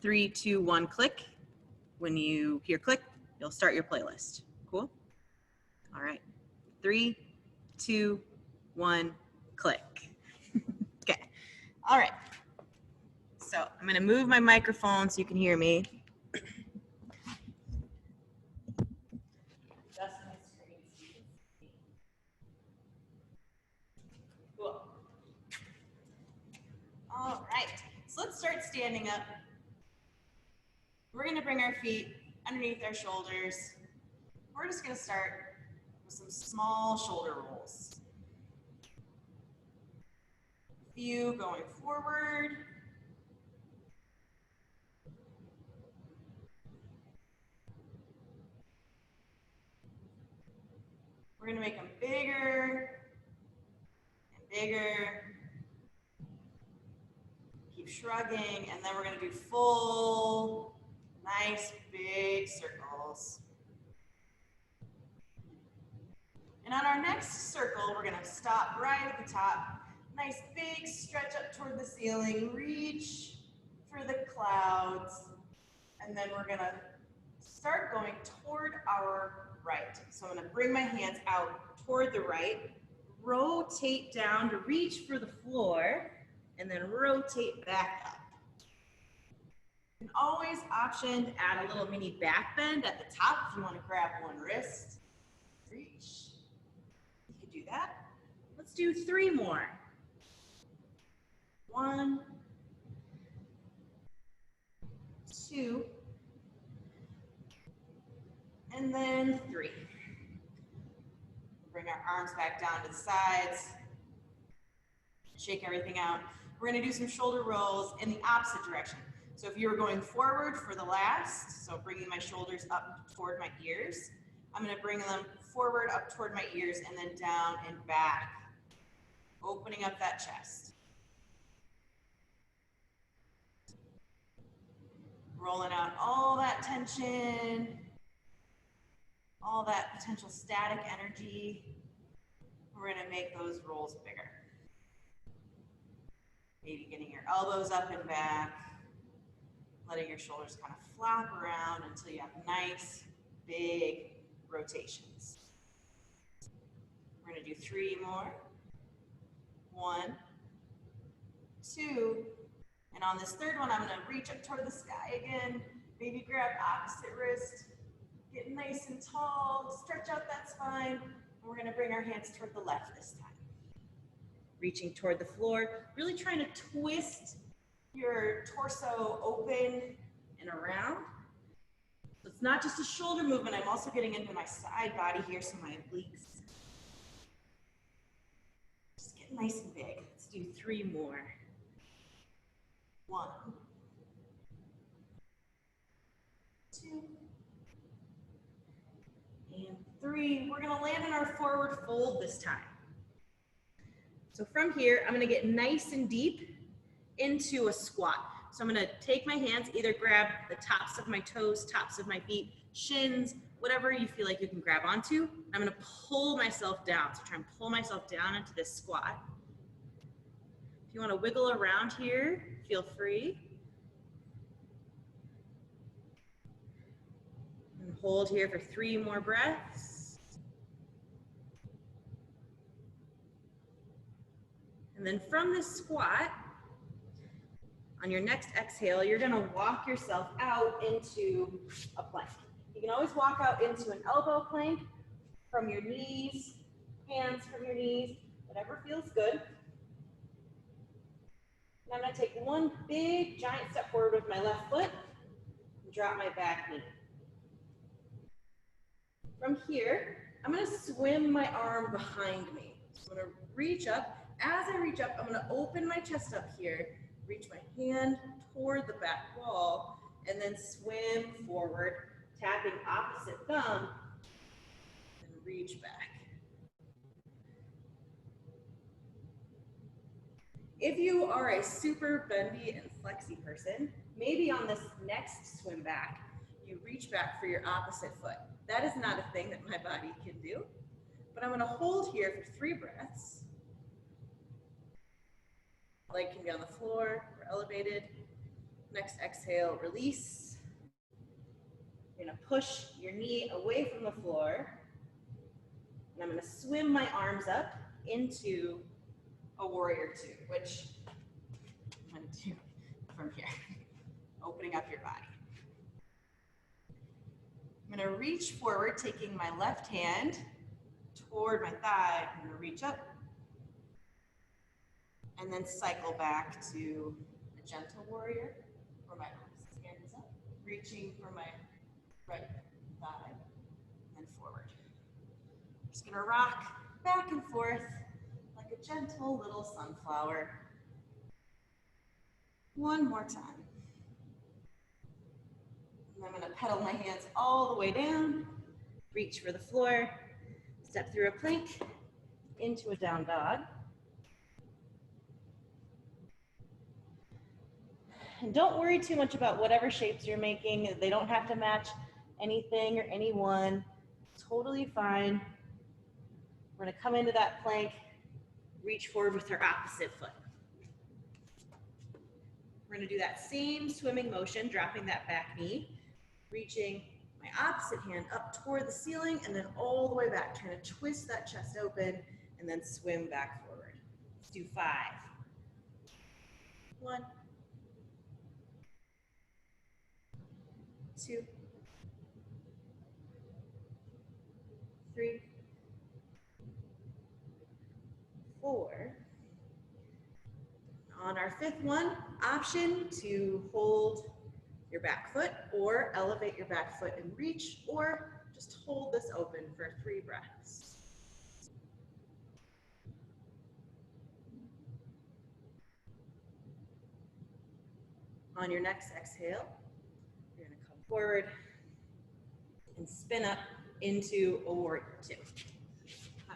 3, 2, 1, click. When you hear click, you'll start your playlist. Cool? All right. 3, 2, 1, click. Okay. All right. So I'm going to move my microphone so you can hear me. Adjust my screen so you can see. Cool. All right. So let's start standing up. We're going to bring our feet underneath our shoulders. We're just going to start with some small shoulder rolls. A few going forward. We're going to make them bigger and bigger. Keep shrugging, and then we're going to do full, nice, big circles. And on our next circle, we're going to stop right at the top. Nice, big stretch up toward the ceiling. Reach for the clouds. And then we're going to start going toward our right. So I'm going to bring my hands out toward the right, rotate down to reach for the floor, and then rotate back up. You can always option to add a little mini back bend at the top if you want to grab one wrist. Reach. You can do that. Let's do 3 more. 1, 2, and then 3. Bring our arms back down to the sides. Shake everything out. We're going to do some shoulder rolls in the opposite direction. So if you were going forward for the last, so bringing my shoulders up toward my ears, I'm going to bring them forward up toward my ears and then down and back, opening up that chest. Rolling out all that tension, all that potential static energy. We're going to make those rolls bigger. Maybe getting your elbows up and back, letting your shoulders kind of flop around until you have nice, big rotations. We're going to do 3 more. 1, 2, and on this third one, I'm going to reach up toward the sky again. Maybe grab opposite wrist, get nice and tall, stretch out that spine, and we're going to bring our hands toward the left this time. Reaching toward the floor, really trying to twist your torso open and around. So it's not just a shoulder movement, I'm also getting into my side body here, so my obliques. Just get nice and big. Let's do 3 more. 1, 2, and 3. We're going to land in our forward fold this time. So from here, I'm going to get nice and deep into a squat. So I'm going to take my hands, either grab the tops of my toes, tops of my feet, shins, whatever you feel like you can grab onto. I'm going to pull myself down. So try and pull myself down into this squat. If you want to wiggle around here, feel free. And hold here for 3 more breaths. And then from this squat, on your next exhale, you're going to walk yourself out into a plank. You can always walk out into an elbow plank from your knees, hands from your knees, whatever feels good. And I'm going to take one big giant step forward with my left foot and drop my back knee. From here, I'm going to swim my arm behind me. So I'm going to reach up. As I reach up, I'm going to open my chest up here, reach my hand toward the back wall, and then swim forward, tapping opposite thumb, and reach back. If you are a super bendy and flexy person, maybe on this next swim back, you reach back for your opposite foot. That is not a thing that my body can do, but I'm going to hold here for 3 breaths. Leg can be on the floor or elevated. Next exhale, release. You're gonna push your knee away from the floor. And I'm gonna swim my arms up into a warrior two, which I'm gonna do from here, opening up your body. I'm gonna reach forward, taking my left hand toward my thigh. I'm gonna reach up and then cycle back to a gentle warrior, where my opposite hand is up, reaching for my right thigh and forward. Just gonna rock back and forth like a gentle little sunflower. One more time. And I'm gonna pedal my hands all the way down, reach for the floor, step through a plank into a down dog. And don't worry too much about whatever shapes you're making. They don't have to match anything or anyone. Totally fine. We're gonna come into that plank, reach forward with our opposite foot. We're gonna do that same swimming motion, dropping that back knee, reaching my opposite hand up toward the ceiling and then all the way back, trying to twist that chest open and then swim back forward. Let's do 5. 1, 2, 3, 4. On our 5th one, option to hold your back foot or elevate your back foot and reach, or just hold this open for 3 breaths. On your next exhale, you're gonna come forward and spin up into a warrior 2. I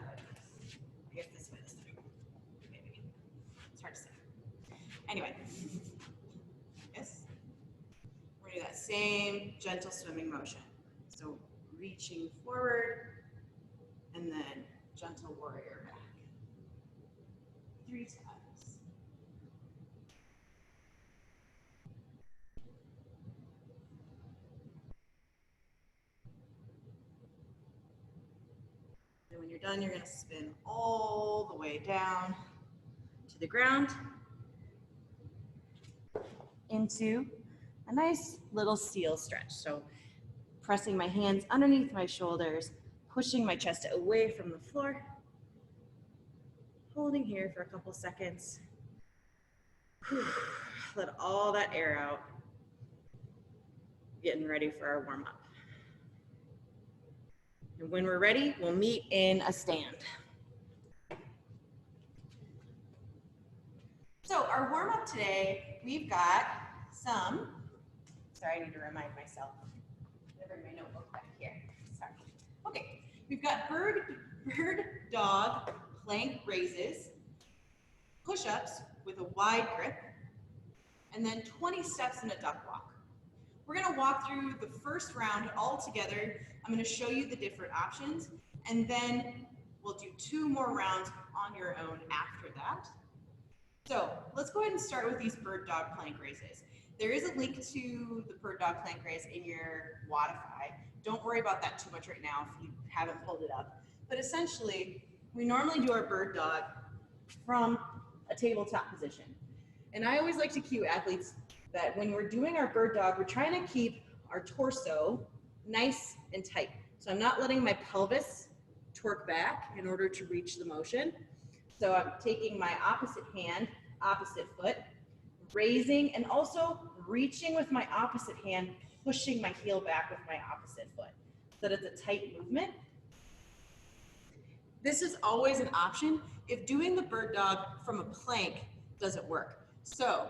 guess this way this time. Maybe. It's hard to say. Anyway. Yes. We're gonna do that same gentle swimming motion. So reaching forward and then gentle warrior back. 3 times. And when you're done, you're gonna spin all the way down to the ground into a nice little seal stretch. So pressing my hands underneath my shoulders, pushing my chest away from the floor, holding here for a couple seconds. Let all that air out. Getting ready for our warm up. And when we're ready, we'll meet in a stand. So our warm up today, we've got some, sorry, I need to remind myself. I bring my notebook back here. Sorry. Okay, we've got bird dog plank raises, push-ups with a wide grip, and then 20 steps in a duck walk. We're gonna walk through the first round all together. I'm gonna show you the different options, and then we'll do 2 more rounds on your own after that. So let's go ahead and start with these bird dog plank raises. There is a link to the bird dog plank raise in your Wodify. Don't worry about that too much right now if you haven't pulled it up. But essentially, we normally do our bird dog from a tabletop position. And I always like to cue athletes that when we're doing our bird dog, we're trying to keep our torso nice and tight. So I'm not letting my pelvis torque back in order to reach the motion. So I'm taking my opposite hand, opposite foot, raising and also reaching with my opposite hand, pushing my heel back with my opposite foot so that it's a tight movement. This is always an option if doing the bird dog from a plank doesn't work. So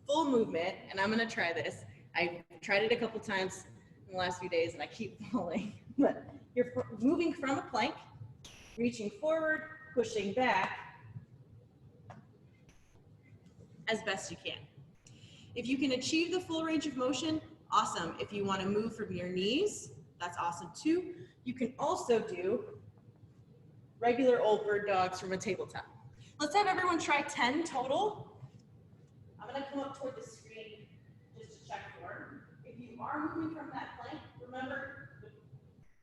full movement, and I'm gonna try this. I've tried it a couple times in the last few days and I keep falling, but you're moving from a plank, reaching forward, pushing back as best you can. If you can achieve the full range of motion, awesome. If you want to move from your knees, that's awesome too. You can also do regular old bird dogs from a tabletop. Let's have everyone try 10 total. I'm gonna come up toward the screen you are moving from that plank, remember,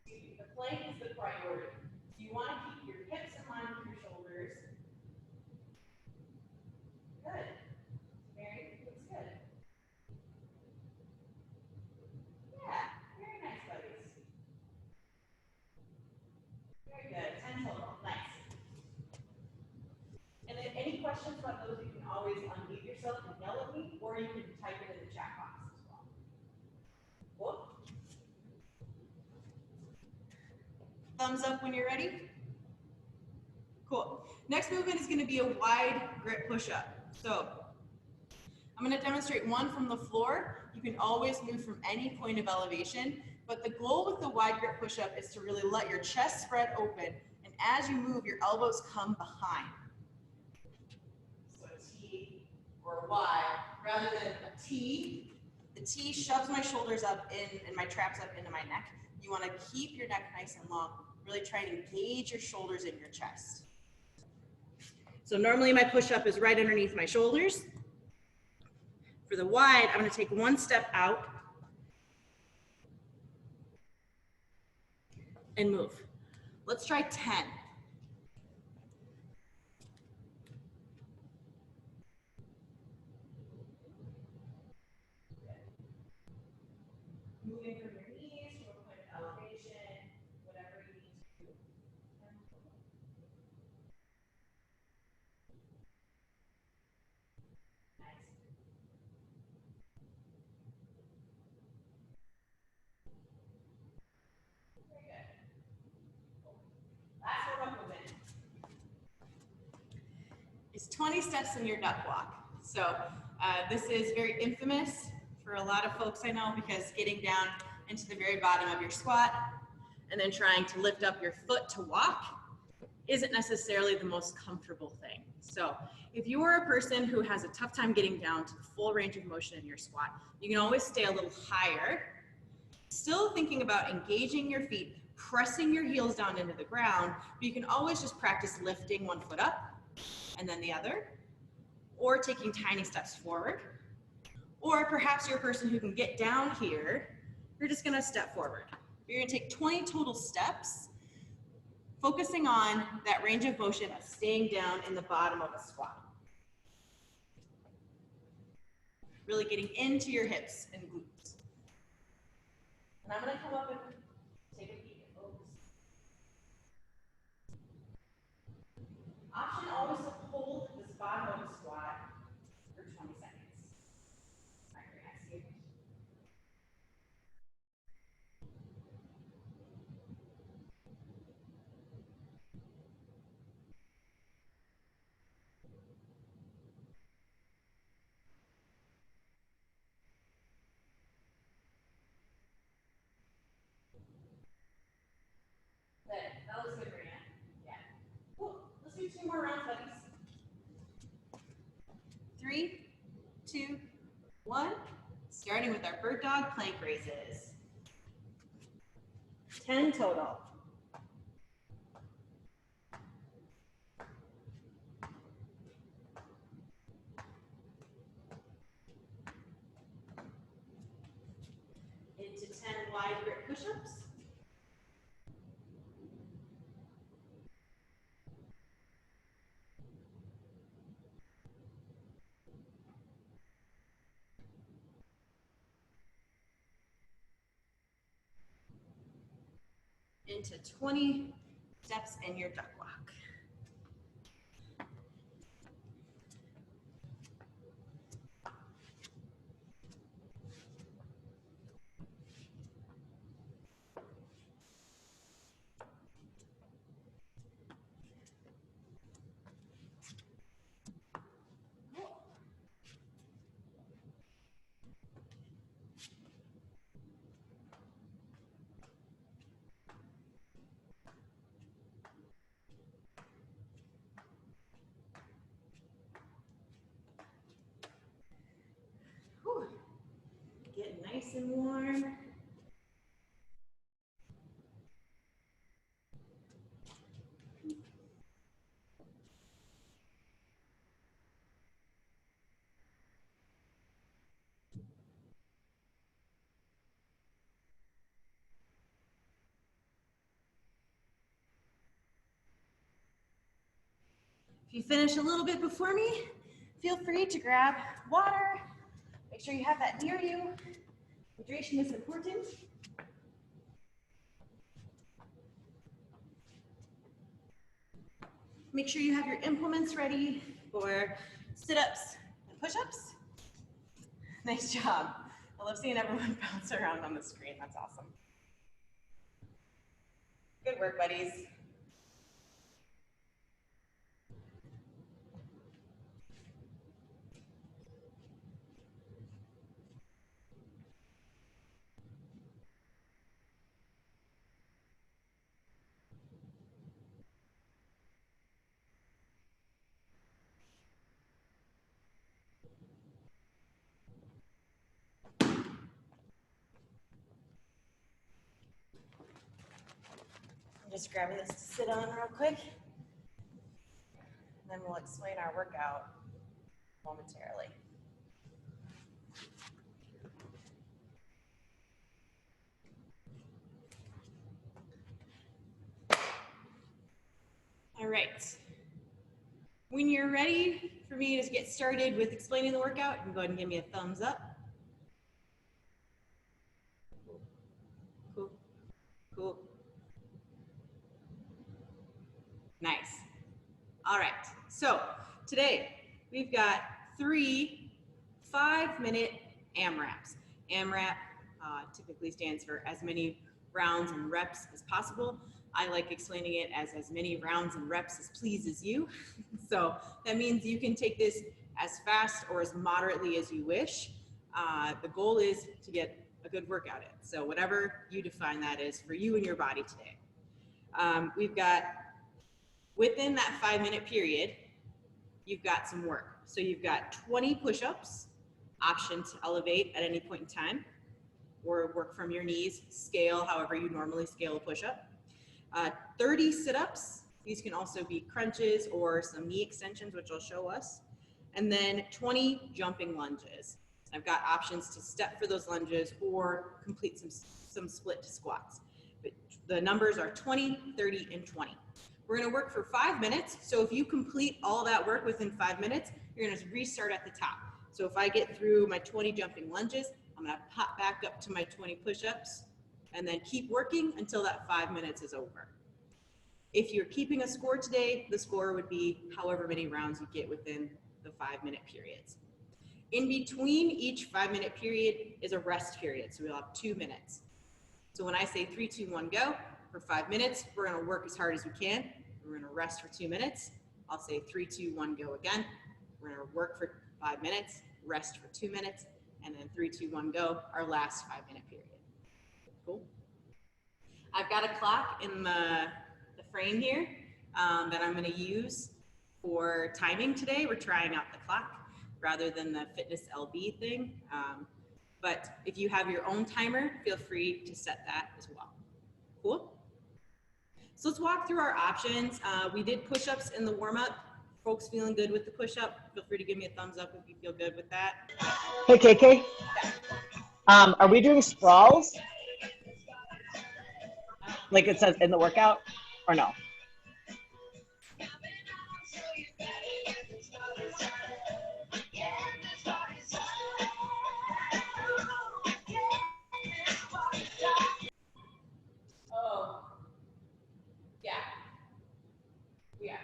the plank is the priority. So you want to keep your hips in line with your shoulders. Good. Mary, looks good. Yeah, very nice, buddies. Very good. 10 total. Nice. And then any questions about those, you can always unmute yourself and yell at me, or you can type it in the chat box as well. Whoop. Thumbs up when you're ready. Cool. Next movement is going to be a wide grip push-up. So I'm going to demonstrate one from the floor. You can always move from any point of elevation, but the goal with the wide grip push-up is to really let your chest spread open, and as you move, your elbows come behind. So a T or a Y rather than a T. The T shoves my shoulders up in and my traps up into my neck. You want to keep your neck nice and long. Really try and engage your shoulders in your chest. So normally my push-up is right underneath my shoulders. For the wide, I'm going to take one step out and move. Let's try 10. Moving from your knees to a point of elevation, whatever you need to do. Nice. Very good. Last warm-up movement is 20 steps in your duck walk. So this is very infamous for a lot of folks I know, because getting down into the very bottom of your squat and then trying to lift up your foot to walk isn't necessarily the most comfortable thing. So if you are a person who has a tough time getting down to the full range of motion in your squat, you can always stay a little higher, still thinking about engaging your feet, pressing your heels down into the ground, but you can always just practice lifting one foot up and then the other, or taking tiny steps forward. Or perhaps you're a person who can get down here, you're just gonna step forward. You're gonna take 20 total steps, focusing on that range of motion of staying down in the bottom of a squat. Really getting into your hips and glutes. And I'm gonna come up and take a peek at those. Option always to hold this bottom of a squat for 20 seconds. All right, very nice. That looks good, Marina. Yeah. Cool. Let's do 2 more rounds, buddies. 3, 2, 1. Starting with our bird dog plank raises. 10 total. Into 10 wide grip push-ups. Into 20 steps in your duck walk. Whew. Get nice and warm. If you finish a little bit before me, feel free to grab water. Make sure you have that near you. Hydration is important. Make sure you have your implements ready for sit-ups and push-ups. Nice job. I love seeing everyone bounce around on the screen. That's awesome. Good work, buddies. I'm just grabbing this to sit on real quick. And then we'll explain our workout momentarily. All right. When you're ready for me to get started with explaining the workout, you can go ahead and give me a thumbs up. Cool. Cool. Nice. All right. So today we've got 3 5-minute AMRAPs. AMRAP typically stands for as many rounds and reps as possible. I like explaining it as many rounds and reps as pleases you. So that means you can take this as fast or as moderately as you wish. The goal is to get a good workout in. So whatever you define that is for you and your body today. We've got, within that 5-minute period, you've got some work. So you've got 20 push-ups, option to elevate at any point in time, or work from your knees, scale however you normally scale a push-up. 30 sit-ups. These can also be crunches or some knee extensions, which will show us. And then 20 jumping lunges. I've got options to step for those lunges or complete some split squats. But the numbers are 20, 30, and 20. We're gonna work for 5 minutes. So if you complete all that work within 5 minutes, you're gonna restart at the top. So if I get through my 20 jumping lunges, I'm gonna pop back up to my 20 push-ups and then keep working until that 5 minutes is over. If you're keeping a score today, the score would be however many rounds you get within the 5-minute periods. In between each 5-minute period is a rest period, so we'll have 2 minutes. So when I say 3, 2, 1, go, for 5 minutes, we're gonna work as hard as we can. We're gonna rest for 2 minutes. I'll say 3, 2, 1, go again. We're gonna work for 5 minutes, rest for 2 minutes, and then 3, 2, 1, go, our last 5-minute period. Cool. I've got a clock in the frame here that I'm gonna use for timing today. We're trying out the clock rather than the fitness LB thing. But if you have your own timer, feel free to set that as well. Cool? So let's walk through our options. We did push-ups in the warm-up. Folks feeling good with the push-up? Feel free to give me a thumbs up if you feel good with that. Hey, KK. Are we doing sprawls? Like it says in the workout, or no? Oh, yeah. Yeah.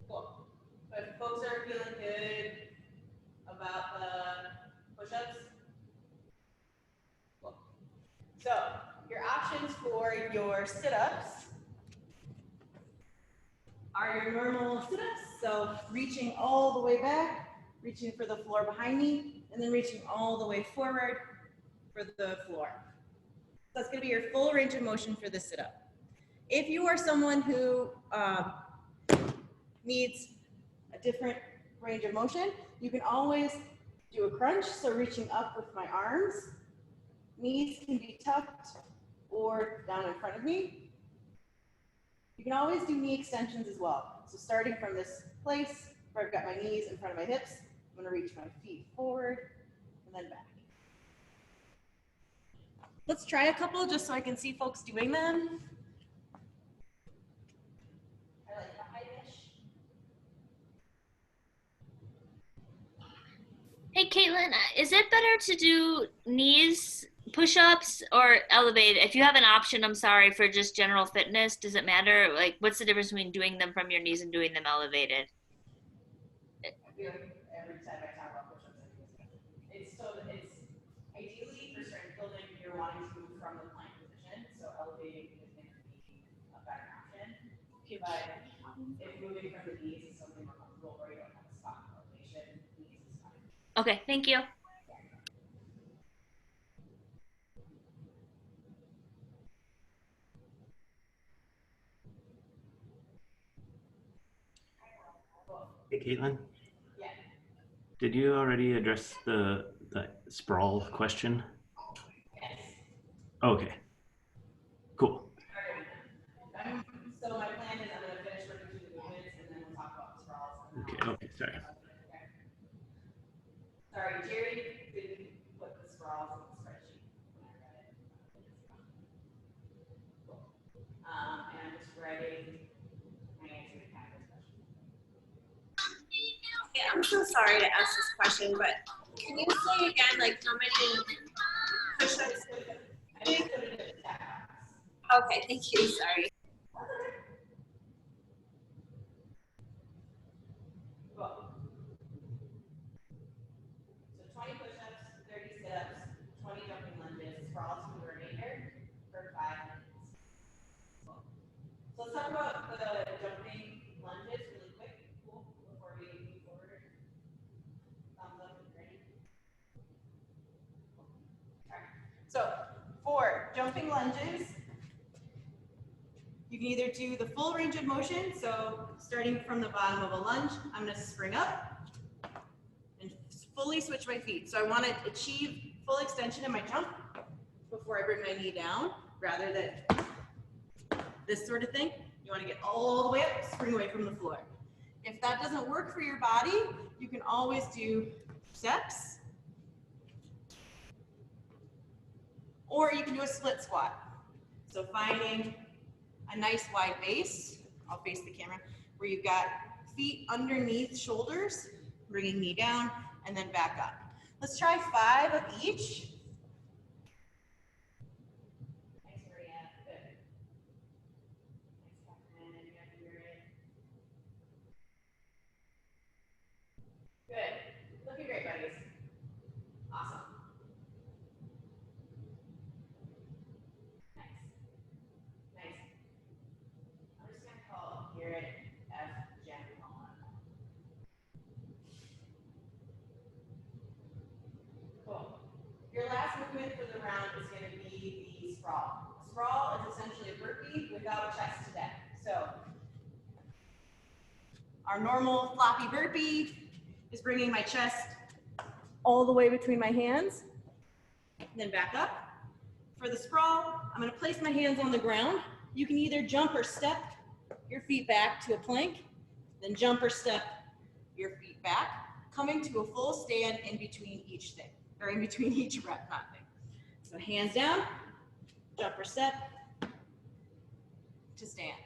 Cool. But folks are feeling good about the push-ups. Cool. So your options for your sit-ups are your normal sit-ups. So reaching all the way back, reaching for the floor behind me, and then reaching all the way forward for the floor. So that's gonna be your full range of motion for the sit-up. If you are someone who needs a different range of motion, you can always do a crunch. So reaching up with my arms, knees can be tucked or down in front of me. You can always do knee extensions as well. So starting from this place where I've got my knees in front of my hips, I'm gonna reach my feet forward and then back. Let's try a couple just so I can see folks doing them. I like the high-ish. is it better to do knees push-ups or elevated? If you have an option, I'm sorry, for just general fitness, does it matter? Like, what's the difference between doing them from your knees and doing them elevated? I feel like every time I talk about push-ups, I do this. It's ideally for strength building, you're wanting to move from the plank position, so elevating is going to be a better option. But if moving from the knees is something more comfortable or you don't have a spot for elevation, knees is fine. Okay, thank you. Hey, Caitlin, Yeah. did you already address the sprawl question? Yes. Okay, cool. So my plan is I'm going to finish working through the movements and then we'll talk about the sprawls. Okay, sorry. Sorry, Jerry didn't put the sprawls in the spreadsheet when I read it. Cool. And I'm just writing my answer to Catherine's question. Yeah, I'm so sorry to ask this question, but can you say again, like how many push-ups? I didn't put it in the chat box. Okay, thank you. Sorry. Cool. So 20 push-ups, 30 sit-ups, 20 jumping lunges, sprawls for the remainder for 5 minutes. Cool. So let's talk about the jumping lunges really quick. Cool. Before we move forward. Thumbs up and ready. All right. So for jumping lunges, you can either do the full range of motion. So starting from the bottom of a lunge, I'm going to spring up and fully switch my feet. So I want to achieve full extension in my jump before I bring my knee down, rather than this sort of thing. You want to get all the way up, spring away from the floor. If that doesn't work for your body, you can always do steps, or you can do a split squat. So finding a nice wide base, I'll face the camera, where you've got feet underneath shoulders, bringing knee down, and then back up. Let's try 5 of each. Nice, Maria. Good. Nice, Catherine. You have to hear it. Good. Looking great, buddies. Awesome. Nice. Nice. I'm just going to call Garrett F. Jen on. Cool. Your last movement for the round is going to be the sprawl. A sprawl is essentially a burpee without chest to deck. So our normal floppy burpee is bringing my chest all the way between my hands, and then back up. For the sprawl, I'm going to place my hands on the ground. You can either jump or step your feet back to a plank, then jump or step your feet back, coming to a full stand in between each thing, or in between each rep, not thing. So hands down, jump or step to stand.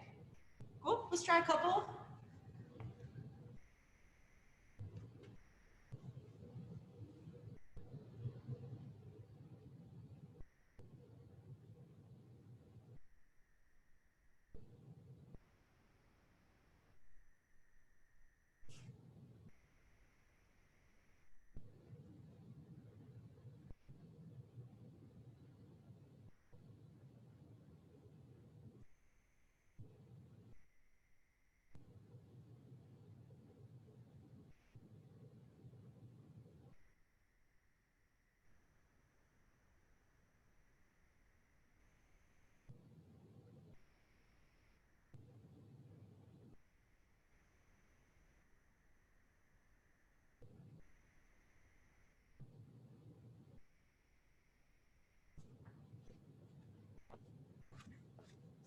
Cool, let's try a couple.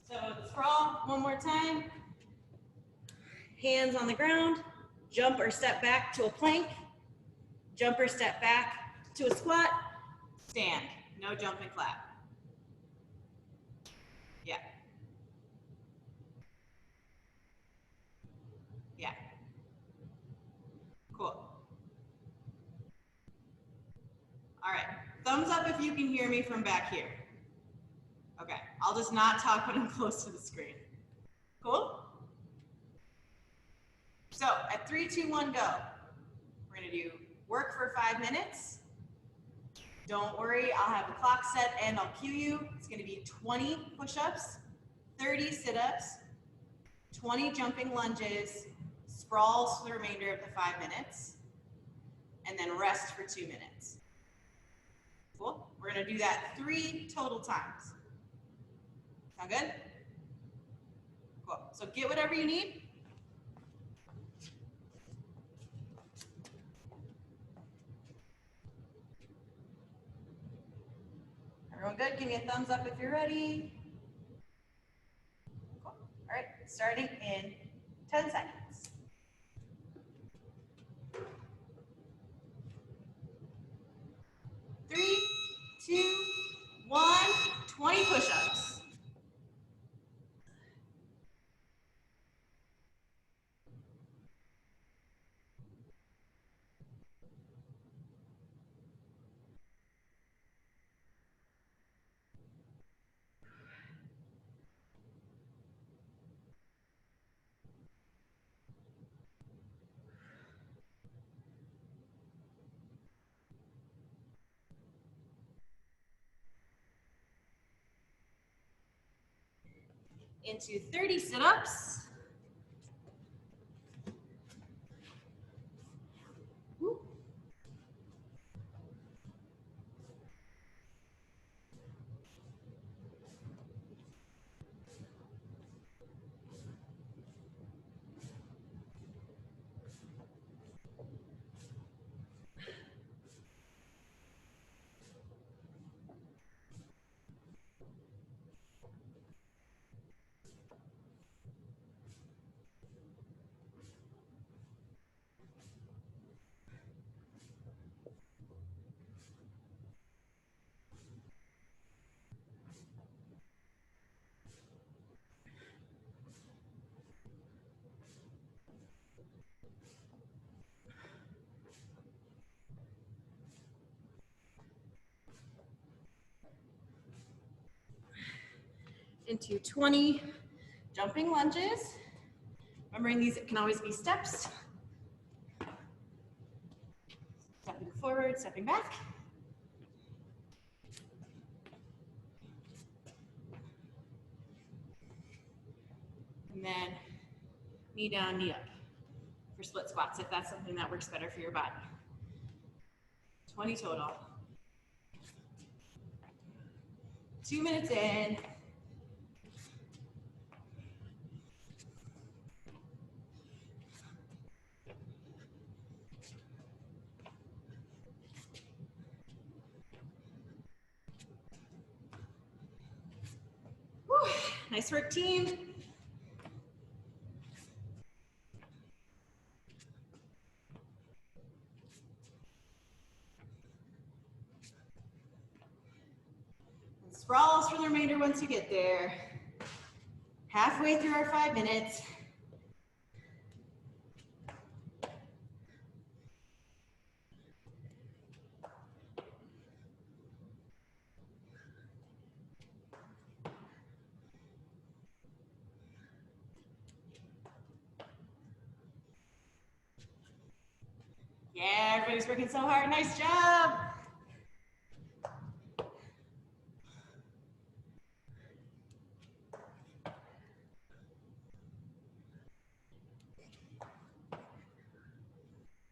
So the sprawl, one more time. Hands on the ground, jump or step back to a plank, jump or step back to a squat, stand. No jump and clap. Yeah. Yeah. Cool. Thumbs up if you can hear me from back here. Okay, I'll just not talk when I'm close to the screen. Cool? So at 3, 2, 1, go. We're gonna do work for 5 minutes. Don't worry, I'll have the clock set and I'll cue you. It's gonna be 20 push-ups, 30 sit-ups, 20 jumping lunges, sprawls for the remainder of the 5 minutes, and then rest for 2 minutes. Cool? We're gonna do that 3 total times. Sound good? Cool. So get whatever you need. Everyone good? Give me a thumbs up if you're ready. Cool. All right, starting in 10 seconds. 3, 2, 1, 20 push-ups. Into 30 sit-ups. Woo. Into 20 jumping lunges. Remembering these can always be steps. Stepping forward, stepping back. And then knee down, knee up for split squats if that's something that works better for your body. 20 total. 2 minutes in. Whew. Nice work, team. And sprawls for the remainder once you get there. Halfway through our 5 minutes. Yeah, everybody's working so hard. Nice job.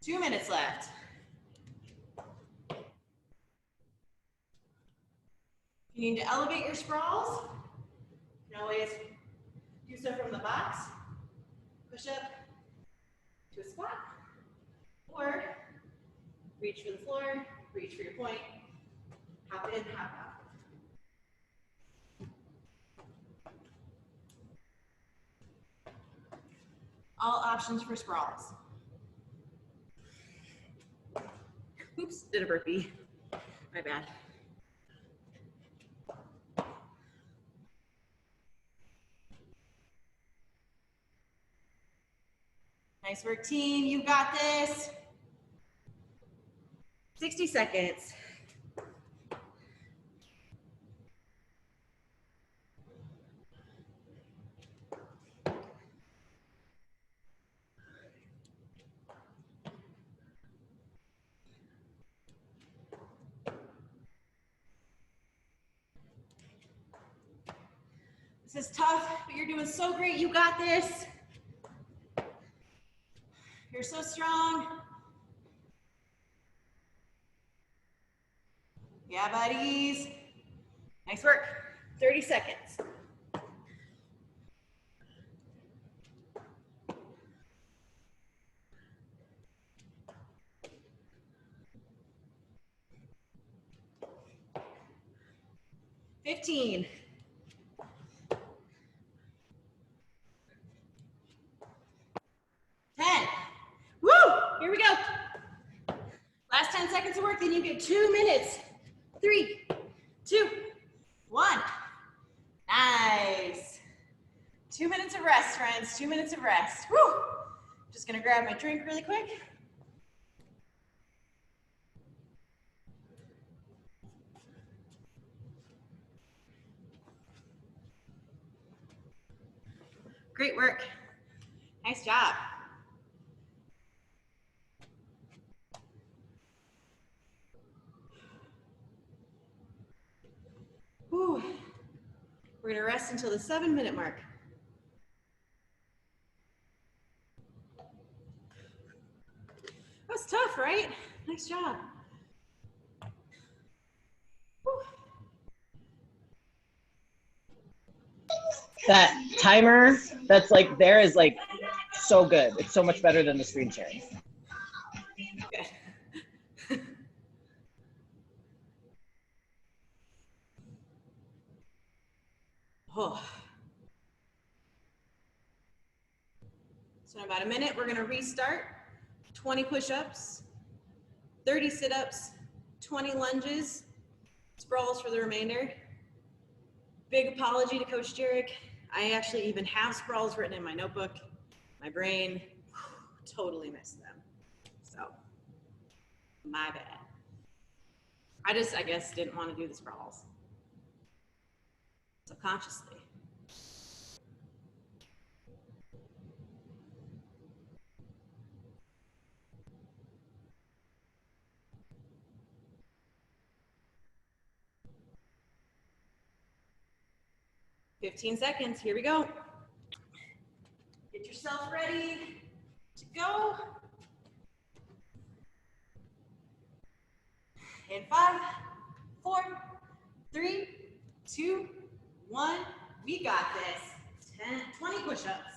Two minutes left. If you need to elevate your sprawls, you can always do so from the box. Push up to a squat, or reach for the floor, reach for your point, hop in, hop out. All options for sprawls. Oops, did a burpee. My bad. Nice work, team. You got this. 60 seconds. This is tough, but you're doing so great. You got this. You're so strong. Yeah, buddies. Nice work. 30 seconds. $15. 10. Woo! Here we go. Last 10 seconds of work, then you get 2 minutes. 3, 2, 1. Nice. 2 minutes of rest, friends. 2 minutes of rest. Woo! Just gonna grab my drink really quick. Great work. Nice job. Whew. We're gonna rest until the 7-minute mark. That's tough, right? Nice job. Whew. That timer that's like there is like so good. It's so much better than the screen sharing. Good. Oh. So in about a minute, we're gonna restart. 20 push-ups, 30 sit-ups, 20 lunges, sprawls for the remainder. Big apology to Coach Jarek. I actually even have sprawls written in my notebook. My brain totally missed them. So, my bad. I guess, didn't want to do the sprawls. Subconsciously. "15 seconds, here we go. Get yourself ready to go. In 5, 4, 3, 2, 1. We got this. 20 push-ups.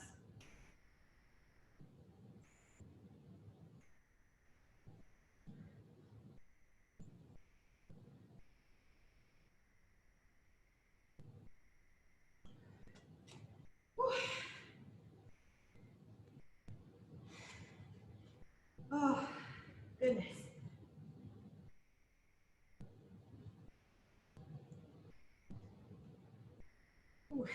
Whew. Oh, goodness. Whew.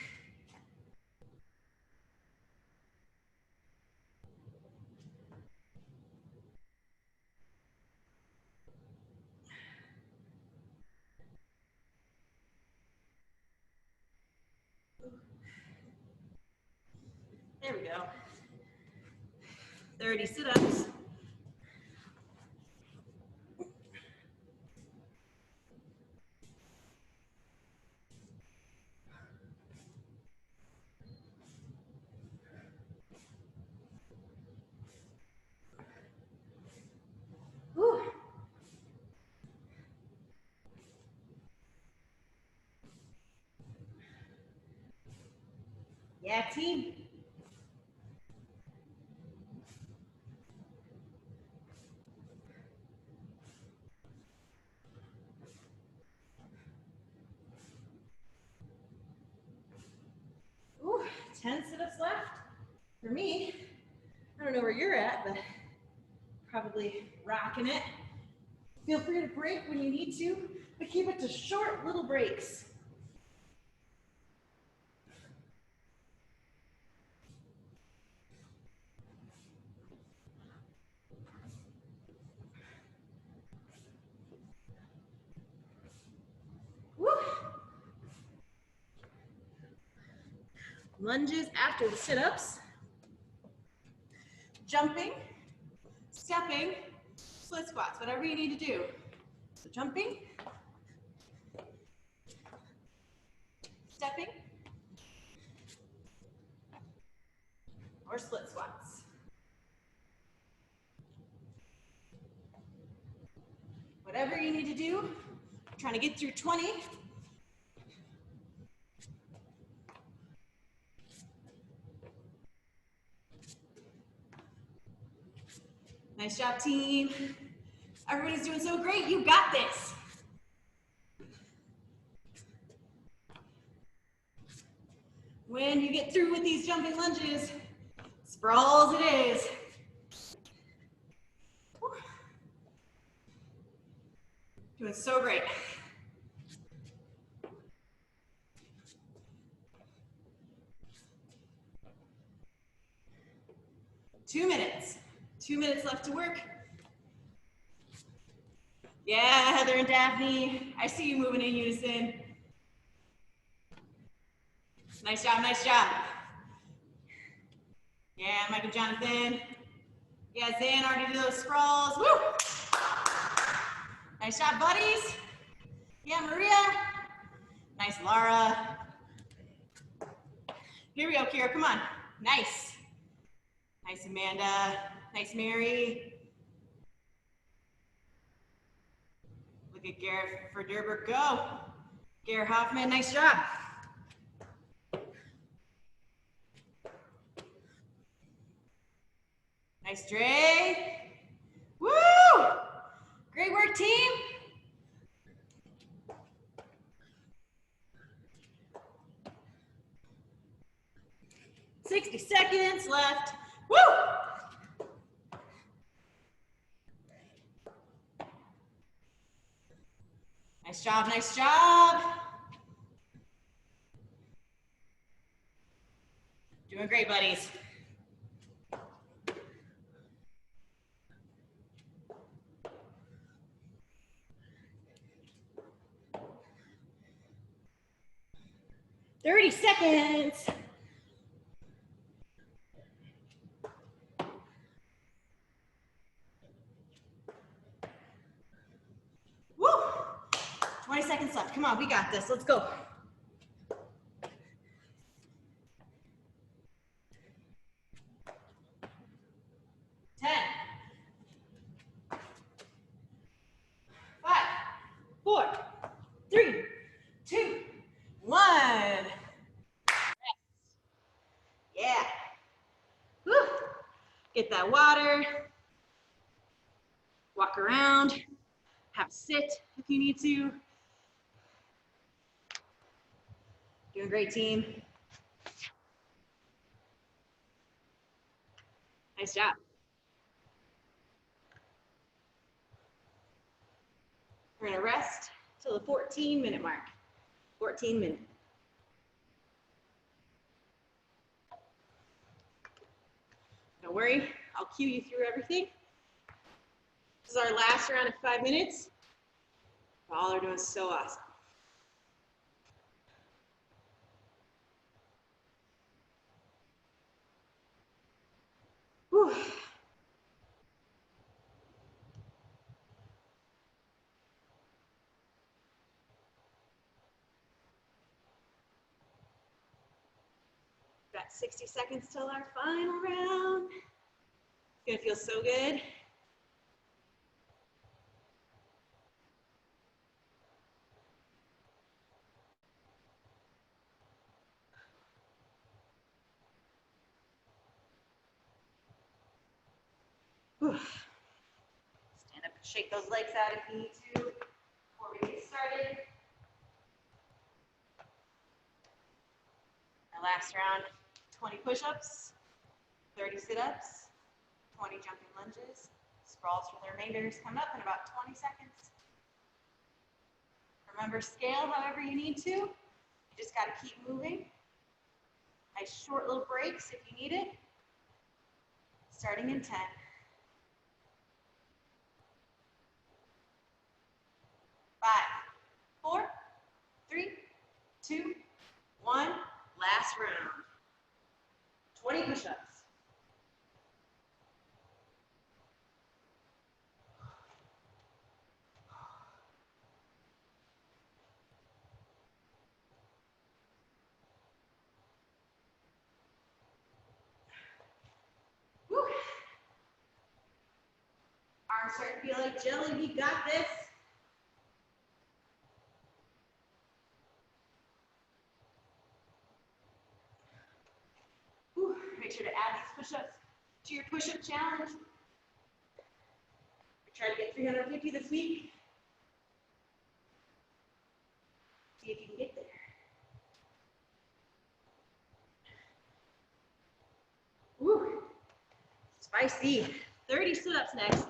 There we go. 30 sit-ups. Whew. Yeah, team. Ooh, 10 sit-ups left. For me, I don't know where you're at, but probably rocking it. Feel free to break when you need to, but keep it to short little breaks. Woo. Lunges after the sit-ups. Jumping, stepping, split squats, whatever you need to do. So jumping, stepping, or split squats. Whatever you need to do, trying to get through 20. Nice job, team. Everybody's doing so great. You got this. When you get through with these jumping lunges, sprawls it is. Doing so great. Two minutes. 2 minutes left to work. Yeah, Heather and Daphne, I see you moving in unison. Nice job, nice job. Yeah, Mike and Jonathan. Yeah, Zan already did those sprawls. Woo! Nice job, buddies. Yeah, Maria. Nice, Laura. Here we go, Kira, come on. Nice. Nice, Amanda. Nice, Mary. Look at Garrett for Derber, go. Garrett Hoffman, nice job. Nice, Dre. Woo! Great work, team. $60 seconds left. Woo! Nice job, nice job. Doing great, buddies. $30 seconds. Woo! 20 seconds left. Come on, we got this. Let's go. 10, 5, 4, 3, 2, 1. Yeah. Woo. Get that water. Walk around. Have a sit if you need to. Doing great, team. Nice job. We're gonna rest till the 14-minute mark. 14 minutes. Don't worry, I'll cue you through everything. This is our last round of 5 minutes. Y'all are doing so awesome. Whew. Got 60 seconds till our final round. It's gonna feel so good. Whew. Stand up and shake those legs out if you need to before we get started. Our last round, 20 push-ups, 30 sit-ups, 20 jumping lunges. Sprawls for the remainder is coming up in about 20 seconds. Remember, scale however you need to. You just got to keep moving. Nice short little breaks if you need it. Starting in 10. 5, 4, 3, 2, 1. Last round. 20 push-ups. Arms starting to feel like jelly. We got this. Whew. Make sure to add these push-ups to your push-up challenge. Try to get 350 this week. See if you can get there. Woo. Spicy. 30 sit-ups next.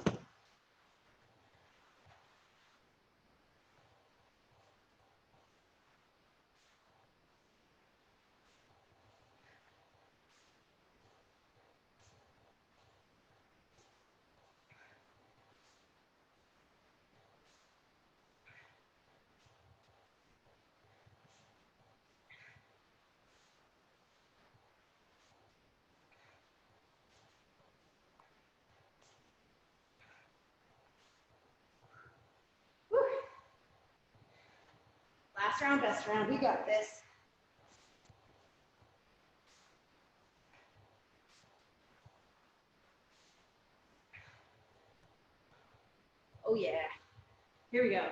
Woo. Last round, best round. We got this. Oh yeah. Here we go.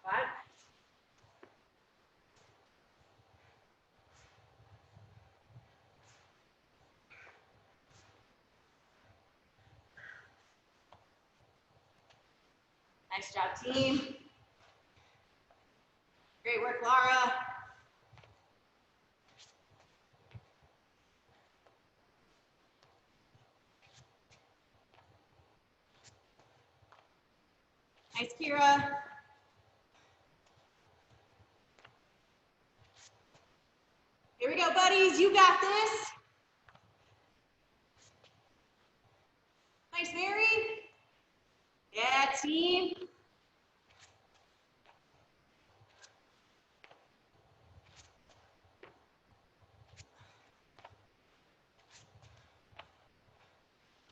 Five. Nice job, team. Great work, Laura. Nice, Kira. Here we go, buddies. You got this. Nice, Mary. Yeah, team.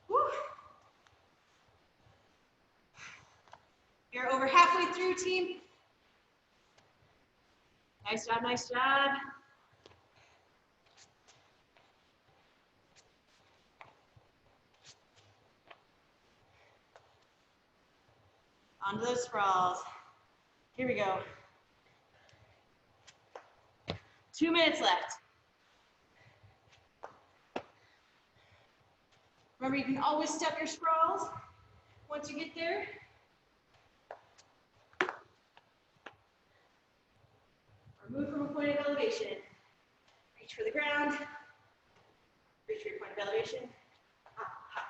Woo. You're over halfway through, team. Nice job, nice job. Onto those sprawls. Here we go. 2 minutes left. Remember, you can always step your sprawls once you get there. Or move from a point of elevation. Reach for the ground. Reach for your point of elevation. Hop, hop.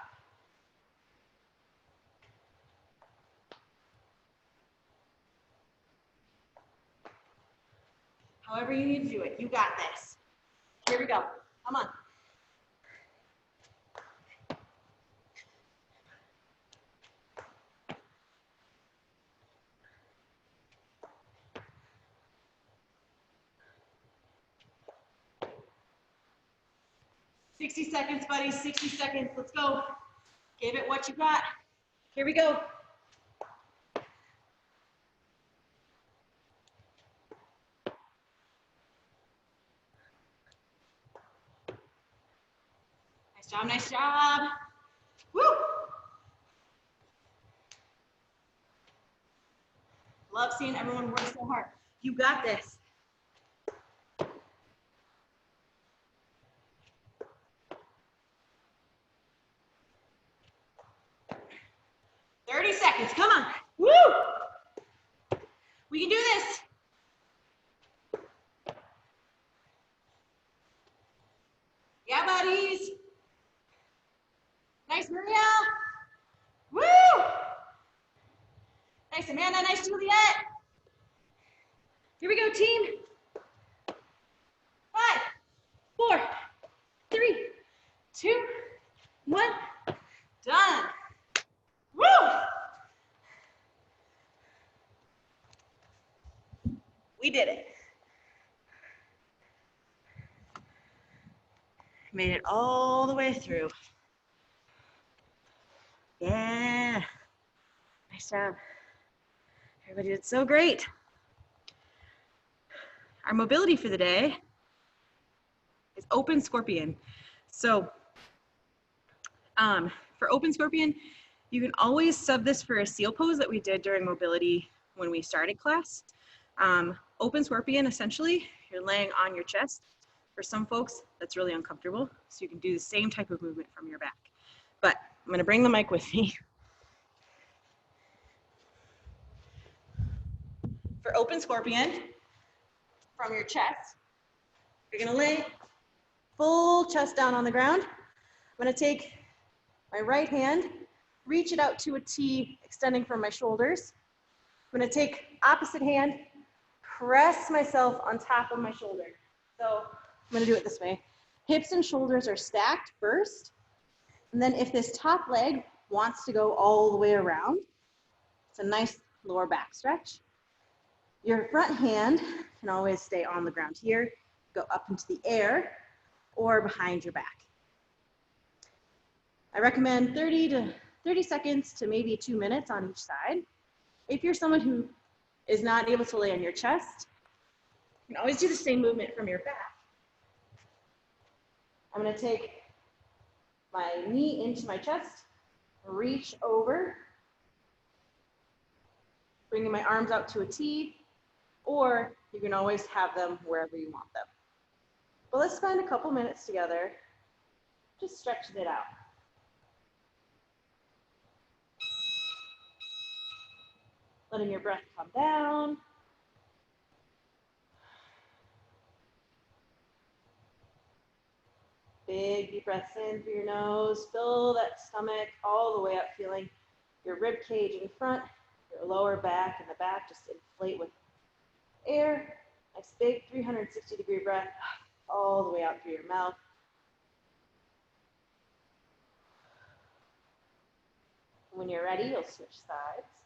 However you need to do it, you got this. Here we go. Come on. Seconds, buddies, 60 seconds. Let's go. Give it what you got. Here we go. Nice job, nice job. Woo! Love seeing everyone work so hard. You got this. 30 seconds, come on. Woo! We can do this. Yeah, buddies. Nice, Maria. Woo! Nice, Amanda. Nice, Juliet. Here we go, team. 5, 4, 3, 2, 1. Done. Woo! We did it. Made it all the way through. Yeah. Nice job. Everybody did so great. Our mobility for the day is open scorpion. So for open scorpion, you can always sub this for a seal pose that we did during mobility when we started class. Open scorpion, essentially, you're laying on your chest. For some folks, that's really uncomfortable, so you can do the same type of movement from your back. But I'm gonna bring the mic with me. For open scorpion, from your chest, you're gonna lay full chest down on the ground. I'm gonna take my right hand, reach it out to a T, extending from my shoulders. I'm gonna take opposite hand, press myself on top of my shoulder. So I'm gonna do it this way. Hips and shoulders are stacked first. And then if this top leg wants to go all the way around, it's a nice lower back stretch. Your front hand can always stay on the ground here, go up into the air, or behind your back. I recommend 30 seconds to maybe 2 minutes on each side. If you're someone who is not able to lay on your chest, you can always do the same movement from your back. I'm gonna take my knee into my chest, reach over, bringing my arms out to a T, or you can always have them wherever you want them. But let's spend a couple minutes together, just stretching it out. Letting your breath come down. Big deep breaths in through your nose. Fill that stomach all the way up, feeling your rib cage in front, your lower back and the back just inflate with air. Nice big 360-degree breath all the way out through your mouth. When you're ready, you'll switch sides.